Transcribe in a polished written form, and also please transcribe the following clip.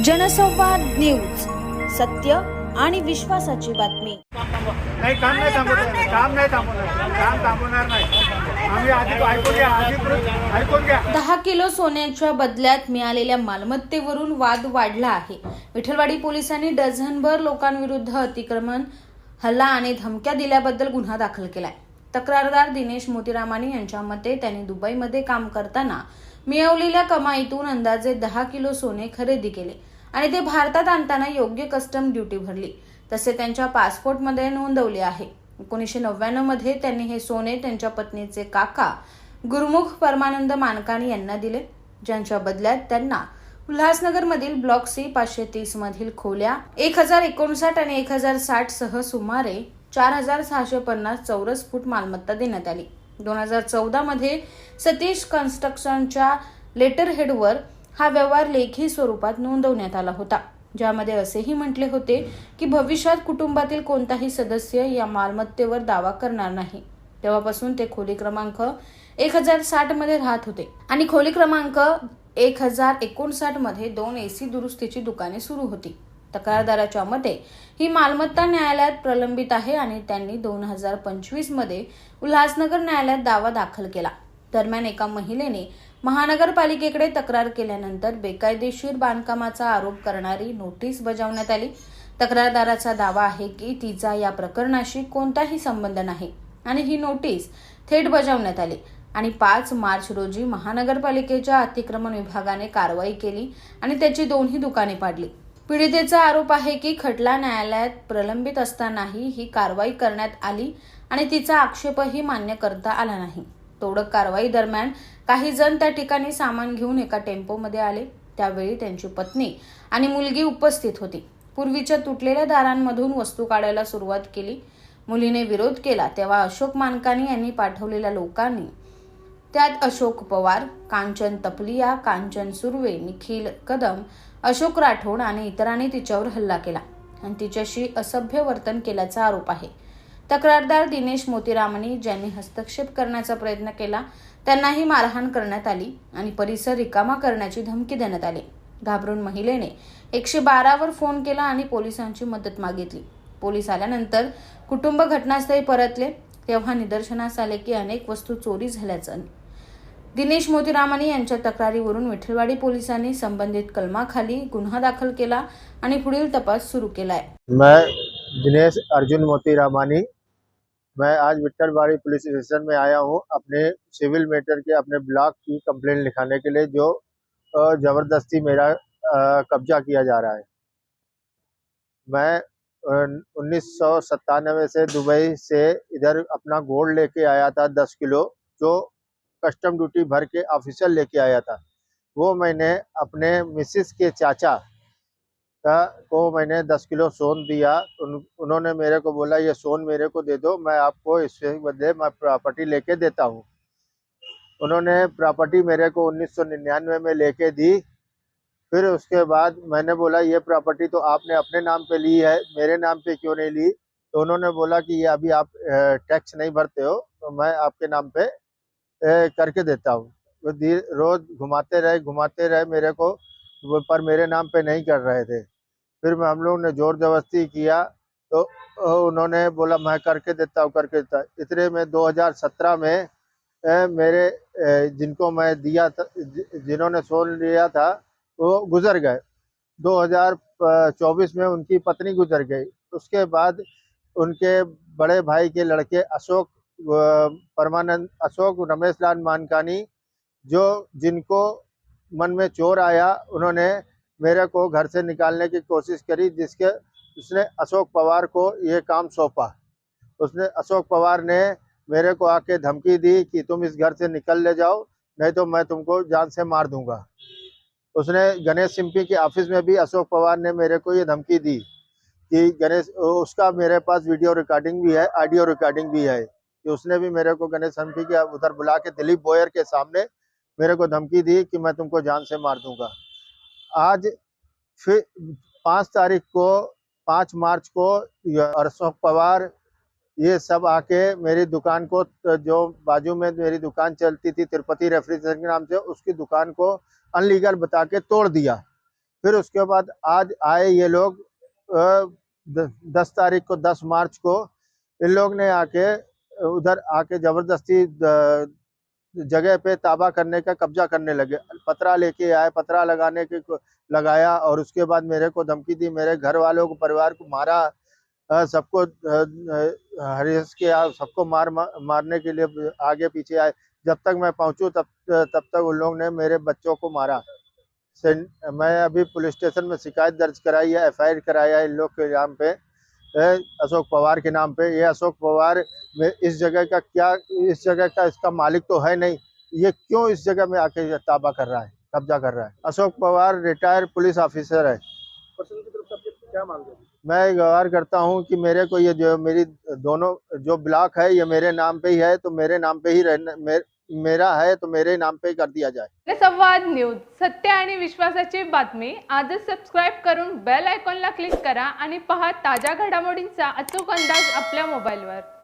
जनसंवाद न्यूज, सत्य आणि विश्वासाची बातमी। नाही, काम नाही थांबवणार नाही। आम्ही ऐकून घ्या। 10 किलो सोन्याच्या बदल्यात मिळालेल्या मालमत्तेवरून वाद वाढला आहे। विठलवाडी पोलिसांनी डझनभर लोकांविरुद्ध अतिक्रमण, हल्ला आणि धमक्या दिल्याबद्दल गुन्हा दाखल केलाय। तक्रारदार दिनेश मोतीरामानी यांच्या मते त्यांनी दुबईमध्ये काम करताना मिळवलेल्या कमाईतून अंदाजे 10 किलो सोने खरेदी केले आणि ते भारतात आणताना योग्य कस्टम ड्युटी भरली, तसे त्यांच्या पासपोर्टमध्ये नोंदवले आहे। 1999 मध्ये त्यांनी हे सोने त्यांच्या पत्नीचे काका गुरुमुख परमानंद मानकानी यांना दिले, ज्यांच्या बदल्यात त्यांना उल्हासनगरमधील ब्लॉक सी 530 मधील खोल्या 1059 आणि 1060 सह सुमारे 4650 चौरस फूट मालमत्ता देण्यात आली। 2014 मध्ये सतीश कन्स्ट्रक्शनच्या लेटर हेडवर हा व्यवहार लेखी स्वरूपात नोंदवण्यात आला होता, ज्यामध्ये असेही म्हटले होते की भविष्यात कुटुंबातील कोणताही सदस्य या मालमत्तेवर दावा करणार नाही। तेव्हापासून ते खोली क्रमांक 1060 मध्ये राहत होते आणि खोली क्रमांक 1059 मध्ये 2 एसी दुरुस्तीची दुकाने सुरू होती। तक्रारदाराच्या मते ही मालमत्ता न्यायालयात प्रलंबित आहे आणि त्यांनी 2025 मध्ये उल्हासनगर न्यायालयात दावा दाखल केला। दरम्यान एका महिलेने महानगरपालिकेकडे तक्रार केल्यानंतर बेकायदेशीर बांधकामाचा आरोप करणारी नोटीस बजावण्यात आली। तक्रारदाराचा दावा आहे की तिचा या प्रकरणाशी कोणताही संबंध नाही आणि ही नोटीस थेट बजावण्यात आली आणि 5 मार्च रोजी महानगरपालिकेच्या अतिक्रमण विभागाने कारवाई केली आणि त्याची 2ही दुकाने पाडली। पीडितेचा आरोप आहे की खटला न्यायालयात प्रलंबित असतानाही ही कारवाई करण्यात आली आणि तिचा आक्षेपही मान्य करता आला नाही। तोडक कारवाई दरम्यान काही जण त्या ठिकाणी सामान घेऊन एका टेम्पोमध्ये आले, त्यावेळी त्यांची पत्नी आणि मुलगी उपस्थित होती। पूर्वीच्या तुटलेल्या दारांमधून वस्तू काढायला सुरुवात केली। मुलीने विरोध केला तेव्हा अशोक मानकानी यांनी पाठवलेल्या लोकांनी, त्यात अशोक पवार, कांचन तपलिया, कांचन सुर्वे, निखिल कदम, अशोक राठोड आणि इतरांनी तिच्यावर हल्ला केला आणि तिच्याशी असभ्य वर्तन केल्याचा आरोप आहे। तक्रारदार दिनेश मोतीरामानी ज्यांनी हस्तक्षेप करण्याचा प्रयत्न केला त्यांनाही मारहाण करण्यात आली आणि परिसर रिकामा करण्याची धमकी देण्यात आली। घाबरून महिलेने 112 वर फोन केला आणि पोलिसांची मदत मागितली। पोलीस आल्यानंतर कुटुंब घटनास्थळी परतले तेव्हा निदर्शनास आले की अनेक वस्तू चोरी झाल्याचं। दिनेश मोतीरामानी यांच्या तक्रारीवरून विठलवाडी पोलिसांनी संबंधित कलमाखाली गुन्हा दाखल केला आणि पुढील तपास सुरू केलाय। मैं दिनेश अर्जुन मोतीरामानी, मैं आज विठलवाड़ी पुलिस स्टेशन में आया हूँ अपने सिविल मैटर के अपने ब्लॉक की कंप्लेंट लिखाने के लिए, जो जबरदस्ती मेरा कब्जा किया जा रहा है। मैं 1997 से दुबई से इधर अपना गोल्ड लेके आया था 10 किलो, जो कस्टम ड्यूटी भर के ऑफिशियल लेके आया था। वो मैंने अपने मिसिस के चाचा को मैंने 10 किलो सोन दिया। उन्होंने मेरे को बोला ये सोन मेरे को दे दो, मैं आपको इसके बदले मैं प्रॉपर्टी लेके देता हूँ। उन्होंने प्रॉपर्टी मेरे को 1999 में लेके दी। फिर उसके बाद मैंने बोला ये प्रॉपर्टी तो आपने अपने नाम पे ली है, मेरे नाम पे क्यों नहीं ली? तो उन्होंने बोला कि ये अभी आप टैक्स नहीं भरते हो, तो मैं आपके नाम पे करके देता हूँ। वो रोज घुमाते रहे मेरे को, पर मेरे नाम पे नहीं कर रहे थे। फिर हम लोग ने जोर जबरदस्ती किया तो उन्होंने बोला मैं करके देता हूँ। इतने में 2017 में मेरे जिनको मैं दिया था, जिन्होंने सोन लिया था वो गुजर गए। 2024 में उनकी पत्नी गुजर गई। उसके बाद उनके बड़े भाई के लड़के अशोक परमानंद, अशोक रमेश लाल मानकानी, जो जिनको मन में चोर आया, उन्होंने मेरे को घर से निकालने की कोशिश करी, जिसके उसने अशोक पवार को ये काम सौंपा। उसने अशोक पवार ने मेरे को आके धमकी दी कि तुम इस घर से निकल ले जाओ, नहीं तो मैं तुमको जान से मार दूंगा। उसने गणेश सिंपी के ऑफिस में भी अशोक पवार ने मेरे को ये धमकी दी कि गणेश, उसका मेरे पास वीडियो रिकॉर्डिंग भी है, ऑडियो रिकॉर्डिंग भी है, कि उसने भी मेरे को गणेश सिंपी के उधर बुला के दिलीप बोयर के सामने मेरे को धमकी दी कि मैं तुमको जान से मार दूंगा। आज फिर 5 मार्च को अशोक पवार ये सब आके मेरी दुकान को, जो बाजू में मेरी दुकान चलती थी तिरुपति रेफ्रिजरेशन के नाम से, उसकी दुकान को अनलीगल बता के तोड़ दिया। फिर उसके बाद आज आए ये लोग 10 तारीख को, 10 मार्च को इन लोग ने आके उधर आके जबरदस्ती जगह पे ताबा करने का कब्जा करने लगे। पतरा लेके आए, पतरा लगाया और उसके बाद मेरे को धमकी दी, मेरे घर वालों को, परिवार को मारा, सबको हरीश के सबको मारने के लिए आगे पीछे आए। जब तक मैं पहुंचूं तब तक उन लोग ने मेरे बच्चों को मारा। मैं अभी पुलिस स्टेशन में शिकायत दर्ज कराई है, FIR कराया है इन लोग के नाम पे, अशोक पवार के नाम पे। ये अशोक पवार इस जगह का इसका मालिक तो है नहीं, ये क्यों इस जगह में आके ताबा कर रहा है, कब्जा कर रहा है। Ashok Pawar retired police officer है। प्रशासन की तरफ से आपके क्या मांग है? मैं गुहार करता हूं कि मेरे को ये जो मेरी दोनों जो ब्लॉक है ये मेरे नाम पे ही है, तो मेरे नाम पे ही रहना, मेरा है तो मेरे नाम पे ही कर दिया जाए। संवाद न्यूज, सत्य आणि विश्वासाची बातमी। आजच सबस्क्राईब करून बेल आयकॉनला क्लिक करा आणि पहा ताज्या घडामोडींचा अचूक अंदाज आपल्या मोबाईलवर।